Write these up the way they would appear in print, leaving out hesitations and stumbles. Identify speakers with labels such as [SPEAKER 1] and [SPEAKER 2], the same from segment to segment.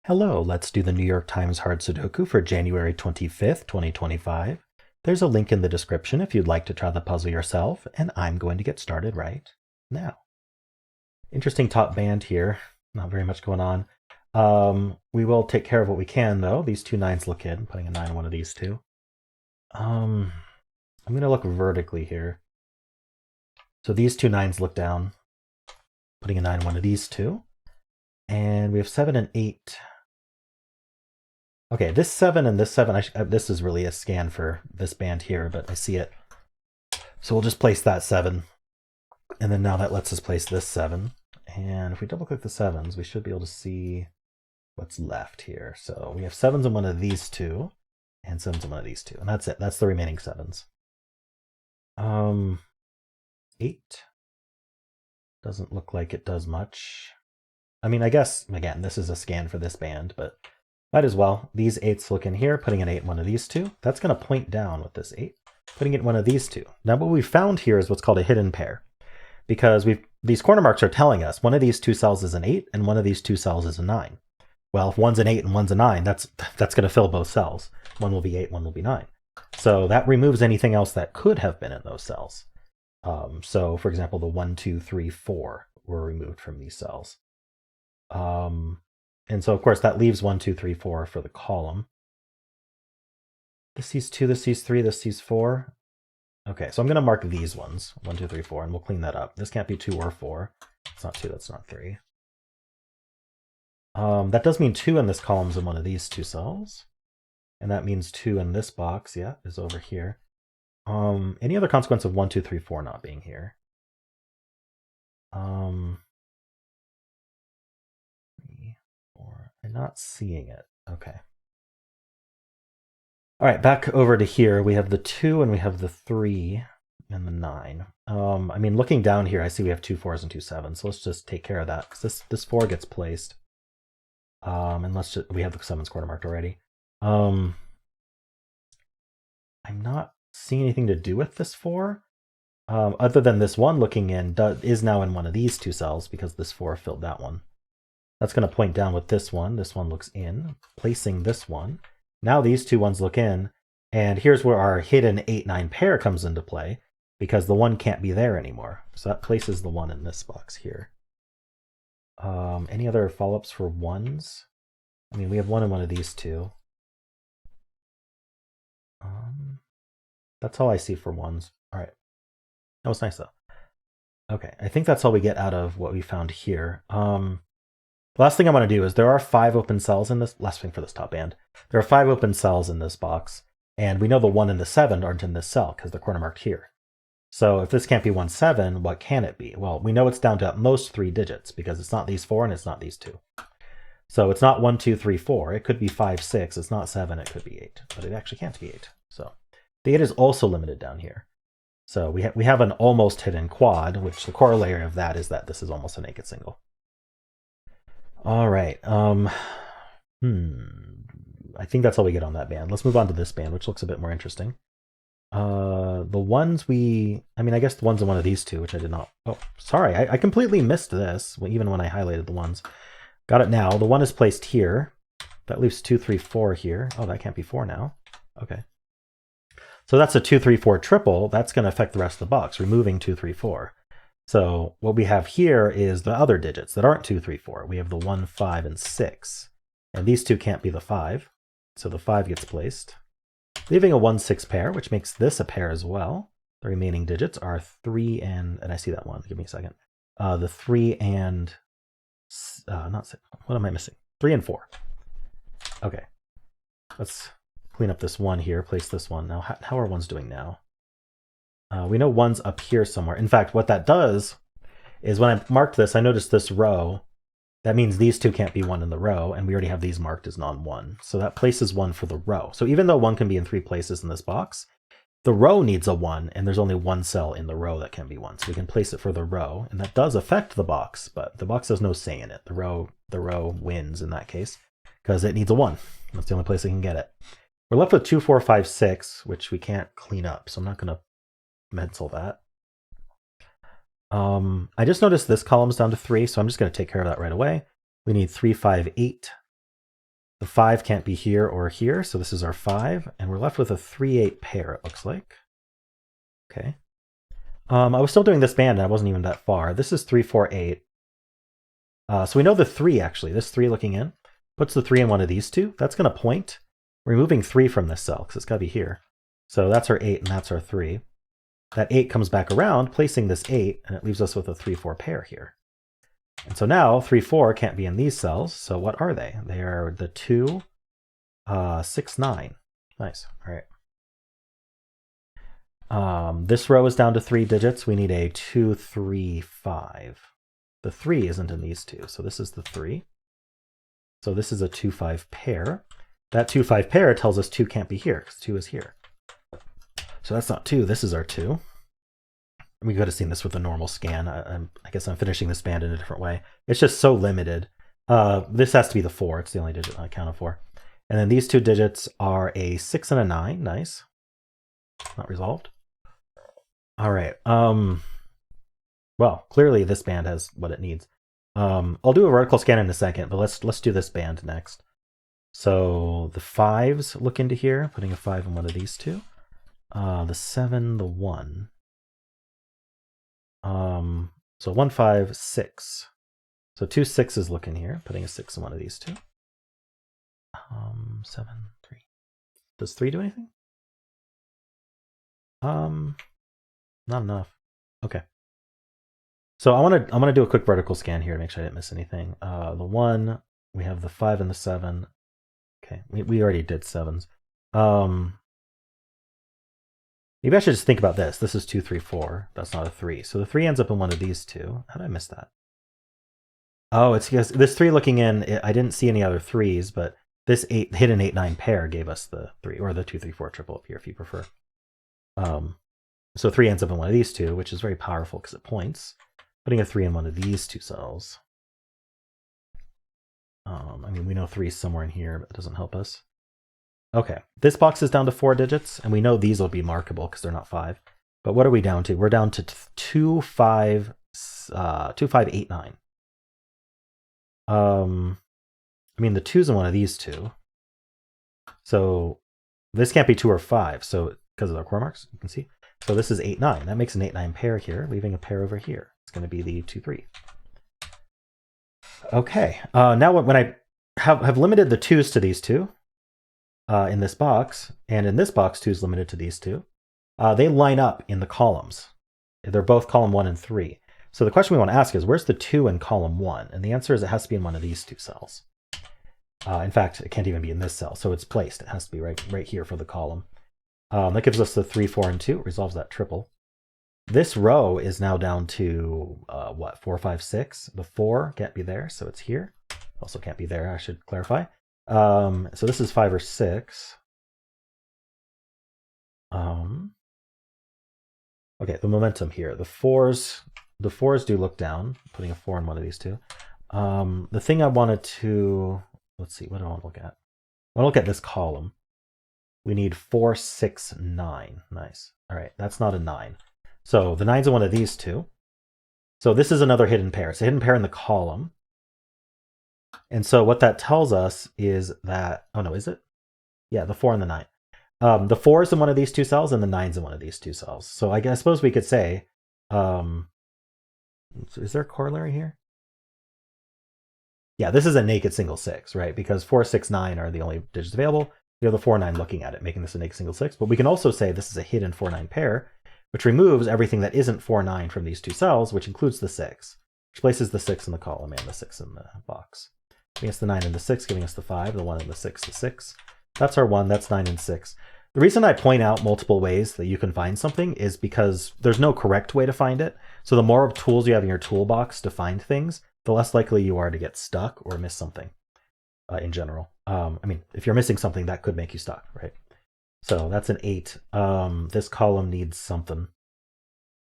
[SPEAKER 1] Hello, let's do the New York Times Hard Sudoku for January 25th, 2025. There's a link in the description if you'd like to try the puzzle yourself, and I'm going to get started right now. Interesting top band here, not very much going on. We will take care of what we can, though. These two nines look in, putting a 9 on one of these two. I'm going to look vertically here. So these two nines look down, putting a 9 on one of these two. And we have 7 and 8. Okay, this 7 and this 7, this is really a scan for this band here, but I see it. So we'll just place that 7. And then now that lets us place this 7. And if we double click the 7s, we should be able to see what's left here. So we have 7s in one of these two, and 7s in one of these two. And that's it. That's the remaining 7s. 8. Doesn't look like it does much. I mean, I guess, again, this is a scan for this band, but might as well. These 8s look in here, putting an 8 in one of these two. That's going to point down with this 8, putting it in one of these two. Now what we found here is what's called a hidden pair, because these corner marks are telling us one of these two cells is an 8 and one of these two cells is a 9. Well, if one's an 8 and one's a 9, that's going to fill both cells. One will be 8, one will be 9. So that removes anything else that could have been in those cells. So, for example, the 1, 2, 3, 4 were removed from these cells. And so, of course, that leaves 1, 2, 3, 4 for the column. This sees 2, this sees 3, this sees 4. Okay, so I'm going to mark these ones, 1, 2, 3, 4, and we'll clean that up. This can't be 2 or 4. It's not 2, that's not 3. That does mean 2 in this column is in one of these two cells. And that means 2 in this box, yeah, is over here. Any other consequence of 1, 2, 3, 4 not being here? 3, 4. I'm not seeing it. Okay. All right, back over to here. We have the 2 and we have the 3 and the 9. I mean, looking down here, I see we have 2 4s and 2 7s. So let's just take care of that, because this 4 gets placed. And we have the 7s corner marked already. I'm not seeing anything to do with this 4, other than this 1 looking in is now in one of these two cells because this 4 filled that one. That's going to point down with this one. This one looks in, placing this one. Now these two ones look in, and here's where our hidden 8-9 pair comes into play, because the 1 can't be there anymore. So that places the 1 in this box here. Any other follow-ups for 1s? I mean, we have 1 in one of these two. That's all I see for 1s. All right. That was nice, though. Okay, I think that's all we get out of what we found here. The last thing I want to do is there are 5 open cells in this. Last thing for this top band. There are 5 open cells in this box, and we know the 1 and the 7 aren't in this cell because they're corner marked here. So if this can't be 1, 7, what can it be? Well, we know it's down to at most 3 digits because it's not these 4 and it's not these 2. So it's not 1, 2, 3, 4. It could be 5, 6. It's not 7. It could be 8, but it actually can't be 8. So the 8 is also limited down here. So we have an almost hidden quad, which the corollary of that is that this is almost a naked single. All right. I think that's all we get on that band. Let's move on to this band, which looks a bit more interesting. The ones I guess the ones in one of these two, which I did not. Oh, sorry. I completely missed this, even when I highlighted the ones. Got it now. The 1 is placed here. That leaves 2, 3, 4 here. Oh, that can't be 4 now. Okay. So that's a 2, 3, 4 triple. That's going to affect the rest of the box, removing 2, 3, 4. So what we have here is the other digits that aren't 2, 3, 4. We have the 1, 5, and 6. And these two can't be the 5. So the 5 gets placed, leaving a 1, 6 pair, which makes this a pair as well. The remaining digits are 3 and I see that one. Give me a second. The 3 and, not 6. What am I missing? 3 and 4. Okay. Let's clean up this 1 here, place this 1. Now, how are 1s doing now? We know 1's up here somewhere. In fact, what that does is when I marked this, I noticed this row. That means these two can't be 1 in the row, and we already have these marked as non-1. So that places 1 for the row. So even though 1 can be in 3 places in this box, the row needs a 1, and there's only 1 cell in the row that can be 1. So we can place it for the row, and that does affect the box, but the box has no say in it. The row wins in that case, because it needs a 1. That's the only place it can get it. We're left with 2, 4, 5, 6, which we can't clean up, so I'm not going to pencil that. I just noticed this column's down to 3, so I'm just going to take care of that right away. We need 3, 5, 8. The 5 can't be here or here, so this is our 5, and we're left with a 3-8 pair, it looks like. Okay. I was still doing this band, and I wasn't even that far. This is 3, 4, 8. So we know the 3, actually. This 3 looking in puts the 3 in one of these two. That's going to point. We're removing 3 from this cell, because it's got to be here. So that's our 8, and that's our 3. That 8 comes back around, placing this 8, and it leaves us with a 3, 4 pair here. And so now 3, 4 can't be in these cells. So what are they? They are the 2, 6, 9. Nice. All right. This row is down to 3 digits. We need a 2, 3, 5. The 3 isn't in these two, so this is the 3. So this is a 2, 5 pair. That 2, 5 pair tells us 2 can't be here, because 2 is here. So that's not 2, this is our 2. We could have seen this with a normal scan. I guess I'm finishing this band in a different way. It's just so limited. This has to be the 4. It's the only digit I counted for. And then these 2 digits are a 6 and a 9. Nice. Not resolved. All right. Well, clearly this band has what it needs. I'll do a vertical scan in a second, but let's do this band next. So the 5s look into here, putting a 5 in one of these two. The 7, the 1. So 1, 5, 6. So 2 6s look in here, putting a 6 in one of these two. 7, 3. Does 3 do anything? Not enough. Okay. So I want to do a quick vertical scan here to make sure I didn't miss anything. The 1, we have the 5 and the 7. Okay, we already did 7s. Maybe I should just think about this. This is 2, 3, 4. That's not a 3. So the 3 ends up in one of these two. How did I miss that? Oh, it's because this 3 looking in, I didn't see any other 3s, but this hidden 8, 9 pair gave us the 3, or the 2, 3, 4 triple up here if you prefer. So 3 ends up in one of these two, which is very powerful because it points. Putting a 3 in one of these two cells. I mean, we know 3 is somewhere in here, but it doesn't help us. Okay, this box is down to 4 digits, and we know these will be markable because they're not 5. But what are we down to? We're down to 2, 5, 8, 9. I mean, the 2's in one of these two. So this can't be 2 or 5, so because of the core marks, you can see. So this is 8, 9. That makes an 8, 9 pair here, leaving a pair over here. It's going to be the 2, 3. Okay, now when I have limited the 2's to these two in this box, and in this box 2 is limited to these two, they line up in the columns. They're both column 1 and 3. So the question we want to ask is, where's the 2 in column 1? And the answer is it has to be in one of these two cells. In fact, it can't even be in this cell, so it's placed. It has to be right here for the column. That gives us the 3, 4, and 2. It resolves that triple. This row is now down to, 4, 5, 6. The 4 can't be there, so it's here. Also can't be there, I should clarify. So this is 5 or 6. Okay, the momentum here. The 4s do look down, putting a 4 in one of these two. The thing I wanted to, let's see, what do I want to look at? I want to look at this column. We need 4, 6, 9. Nice. All right, that's not a 9. So the 9's in one of these two. So this is another hidden pair. It's a hidden pair in the column. And so what that tells us is that, oh no, is it? Yeah, the 4 and the 9. The 4 is in one of these two cells, and the 9's in one of these two cells. So I suppose we could say, so is there a corollary here? Yeah, this is a naked single 6, right? Because 4, 6, 9 are the only digits available. We have the 4, 9 looking at it, making this a naked single 6. But we can also say this is a hidden 4, 9 pair, which removes everything that isn't 4, 9 from these two cells, which includes the 6, which places the 6 in the column and the 6 in the box. Giving us the 9 and the 6, giving us the 5, the 1 and the 6, the 6. That's our 1, that's 9 and 6. The reason I point out multiple ways that you can find something is because there's no correct way to find it. So the more tools you have in your toolbox to find things, the less likely you are to get stuck or miss something in general. I mean, if you're missing something, that could make you stuck, right? So that's an 8. This column needs something.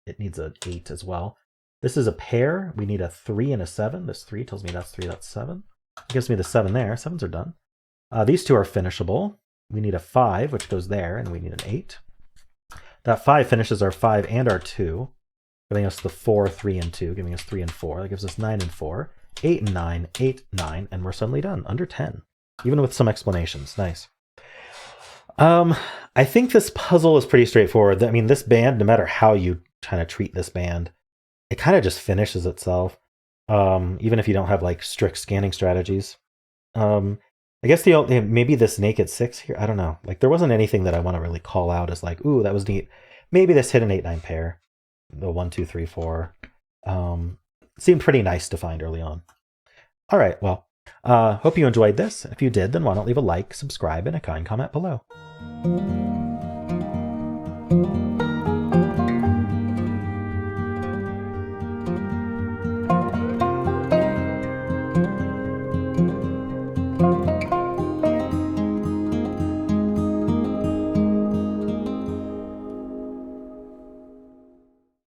[SPEAKER 1] It needs an 8 as well. This is a pair. We need a 3 and a 7. This 3 tells me that's 3, that's 7. It gives me the 7 there. 7s are done. These two are finishable. We need a 5, which goes there, and we need an 8. That 5 finishes our 5 and our 2, giving us the 4, 3, and 2, giving us 3 and 4. That gives us 9 and 4, 8 and 9, 8, 9, and we're suddenly done, under 10. even with some explanations. Nice. I think this puzzle is pretty straightforward. I mean, this band, no matter how you kind of treat this band, it kind of just finishes itself. Even if you don't have like strict scanning strategies. I guess maybe this naked 6 here. I don't know. Like there wasn't anything that I want to really call out as like, ooh, that was neat. Maybe this hidden 8-9 pair, the 1 2 3 4, seemed pretty nice to find early on. All right, well, hope you enjoyed this. If you did, then why not leave a like, subscribe, and a kind comment below.